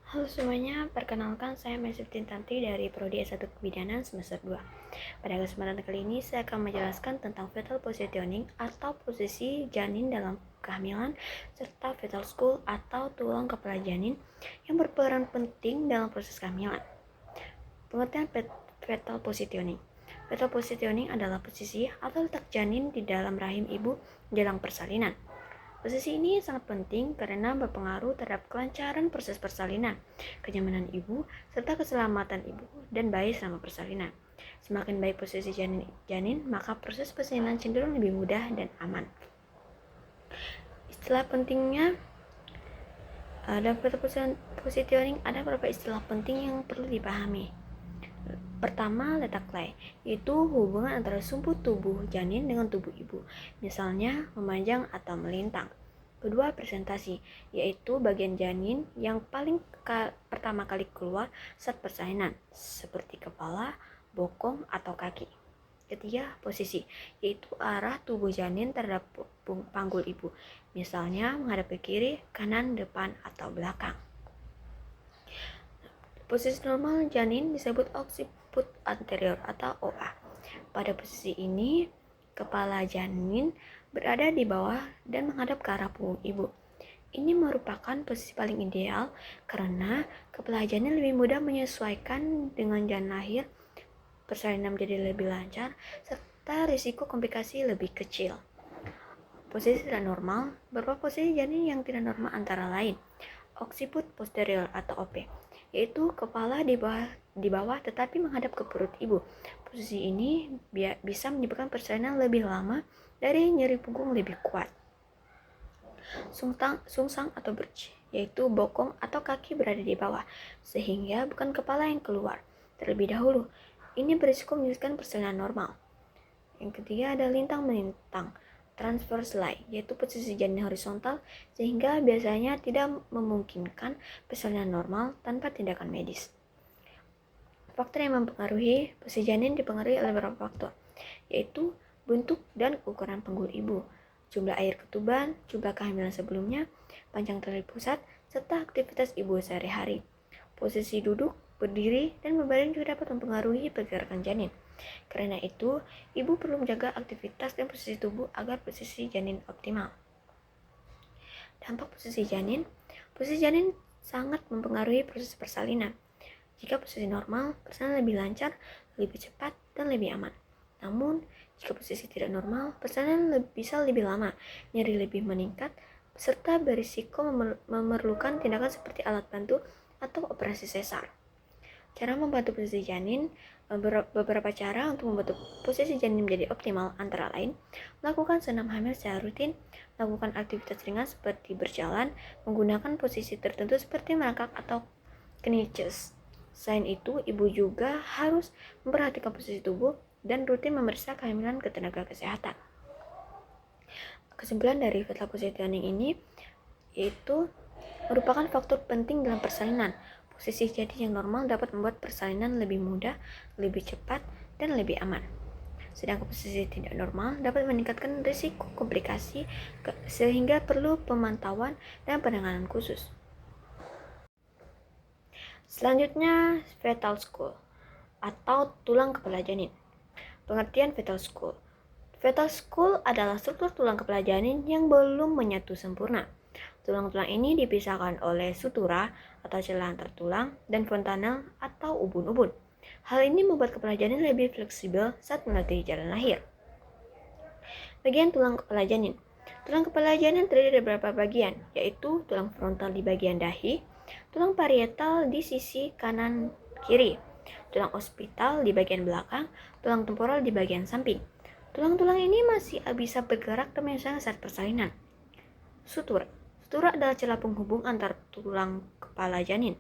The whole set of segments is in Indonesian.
Halo semuanya, perkenalkan saya Mesiftin Tanti dari Prodi S1 Kebidanan semester 2. Pada kesempatan kali ini saya akan menjelaskan tentang fetal positioning atau posisi janin dalam kehamilan serta fetal skull atau tulang kepala janin yang berperan penting dalam proses kehamilan. Pengertian fetal positioning. Fetal positioning adalah posisi atau letak janin di dalam rahim ibu jelang persalinan. Posisi ini sangat penting karena berpengaruh terhadap kelancaran proses persalinan, kenyamanan ibu, serta keselamatan ibu dan bayi selama persalinan. Semakin baik posisi janin, maka proses persalinan cenderung lebih mudah dan aman. Istilah pentingnya dalam positioning ada beberapa istilah penting yang perlu dipahami. Pertama, letak lay, yaitu hubungan antara sumbu tubuh janin dengan tubuh ibu, misalnya memanjang atau melintang. Kedua, presentasi, yaitu bagian janin yang paling pertama kali keluar saat persalinan, seperti kepala, bokong, atau kaki. Ketiga, posisi, yaitu arah tubuh janin terhadap panggul ibu, misalnya menghadap ke kiri, kanan, depan, atau belakang. Posisi normal janin disebut occiput anterior atau OA. Pada posisi ini, kepala janin berada di bawah dan menghadap ke arah punggung ibu. Ini merupakan posisi paling ideal karena kepala janin lebih mudah menyesuaikan dengan janin lahir, persalinan menjadi lebih lancar, serta risiko komplikasi lebih kecil. Posisi tidak normal, beberapa posisi janin yang tidak normal antara lain occiput posterior atau OP, yaitu kepala di bawah tetapi menghadap ke perut ibu. Posisi ini bisa menyebabkan persalinan lebih lama dari nyeri punggung lebih kuat. Sungsang atau bridge, yaitu bokong atau kaki berada di bawah, sehingga bukan kepala yang keluar terlebih dahulu. Ini berisiko menyebabkan persalinan normal. Yang ketiga ada lintang-melintang, transverse lie, yaitu posisi janin horizontal sehingga biasanya tidak memungkinkan persalinan normal tanpa tindakan medis. Faktor yang mempengaruhi posisi janin dipengaruhi oleh beberapa faktor, yaitu bentuk dan ukuran panggul ibu, jumlah air ketuban, jumlah kehamilan sebelumnya, panjang tali pusat, serta aktivitas ibu sehari-hari. Posisi duduk, berdiri, dan berbaring juga dapat mempengaruhi pergerakan janin. Karena itu, ibu perlu menjaga aktivitas dan posisi tubuh agar posisi janin optimal. Dampak posisi janin sangat mempengaruhi proses persalinan. Jika posisi normal, persalinan lebih lancar, lebih cepat, dan lebih aman. Namun, jika posisi tidak normal, persalinan bisa lebih lama, nyeri lebih meningkat, serta berisiko memerlukan tindakan seperti alat bantu atau operasi sesar. Cara membantu posisi janin, beberapa cara untuk membantu posisi janin menjadi optimal antara lain melakukan senam hamil secara rutin, melakukan aktivitas ringan seperti berjalan, menggunakan posisi tertentu seperti merangkak atau kniches. Selain itu, ibu juga harus memperhatikan posisi tubuh dan rutin memeriksa kehamilan ke tenaga kesehatan. Kesimpulan dari fetal positioning ini yaitu merupakan faktor penting dalam persalinan. Posisi janin yang normal dapat membuat persalinan lebih mudah, lebih cepat, dan lebih aman. Sedangkan posisi tidak normal dapat meningkatkan risiko komplikasi sehingga perlu pemantauan dan penanganan khusus. Selanjutnya, fetal skull atau tulang kepala janin. Pengertian fetal skull. Fetal skull adalah struktur tulang kepala janin yang belum menyatu sempurna. Tulang-tulang ini dipisahkan oleh sutura atau celah antar tulang dan fontanel atau ubun-ubun. Hal ini membuat kepala janin lebih fleksibel saat melalui jalan lahir. Bagian tulang kepala janin. Tulang kepala janin terdiri dari beberapa bagian, yaitu tulang frontal di bagian dahi, tulang parietal di sisi kanan kiri, tulang occipital di bagian belakang, tulang temporal di bagian samping. Tulang-tulang ini masih bisa bergerak dan menyelesaikan saat persalinan. Sutura. Sutura adalah celah penghubung antar tulang kepala janin.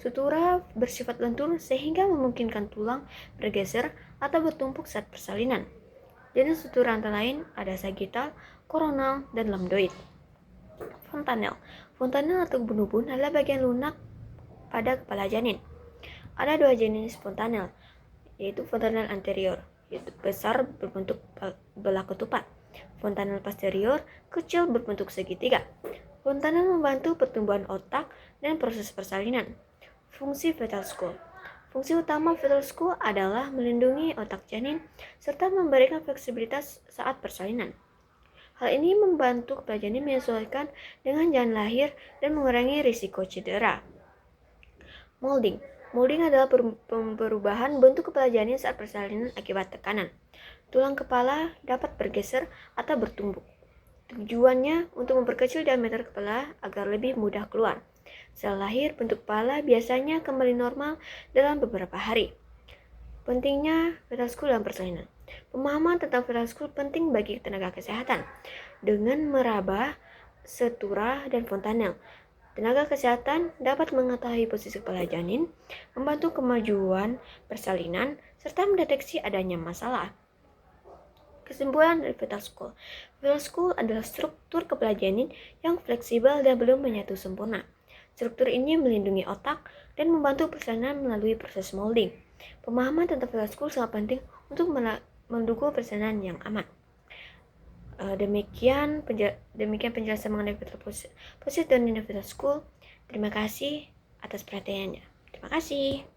Sutura bersifat lentur sehingga memungkinkan tulang bergeser atau bertumpuk saat persalinan. Jenis sutura antara lain ada sagittal, koronal, dan lambdoid. Fontanel. Fontanel atau ubun-ubun adalah bagian lunak pada kepala janin. Ada dua jenis fontanel, yaitu fontanel anterior, yaitu besar berbentuk bola ketupat. Fontanel posterior kecil berbentuk segitiga. Fontanel membantu pertumbuhan otak dan proses persalinan. Fungsi fetal school. Fungsi utama fetal school adalah melindungi otak janin serta memberikan fleksibilitas saat persalinan. Hal ini membantu kepala janin menyesuaikan dengan janin lahir dan mengurangi risiko cedera. Molding. Molding adalah perubahan bentuk kepala janin saat persalinan akibat tekanan. Tulang kepala dapat bergeser atau bertumbuk. Tujuannya untuk memperkecil diameter kepala agar lebih mudah keluar. Setelah lahir, bentuk kepala biasanya kembali normal dalam beberapa hari. Pentingnya fetal school dalam persalinan. Pemahaman tentang fetal school penting bagi tenaga kesehatan. Dengan meraba, setura, dan fontanel, tenaga kesehatan dapat mengetahui posisi kepala janin, membantu kemajuan persalinan, serta mendeteksi adanya masalah. Kesimpulan dari fetal school. Fetal school adalah struktur kepala janin yang fleksibel dan belum menyatu sempurna. Struktur ini melindungi otak dan membantu persalinan melalui proses molding. Pemahaman tentang fetal school sangat penting untuk mendukung persalinan yang aman. Demikian penjelasan mengenai fetal position dan fetal school. Terima kasih atas perhatiannya. Terima kasih.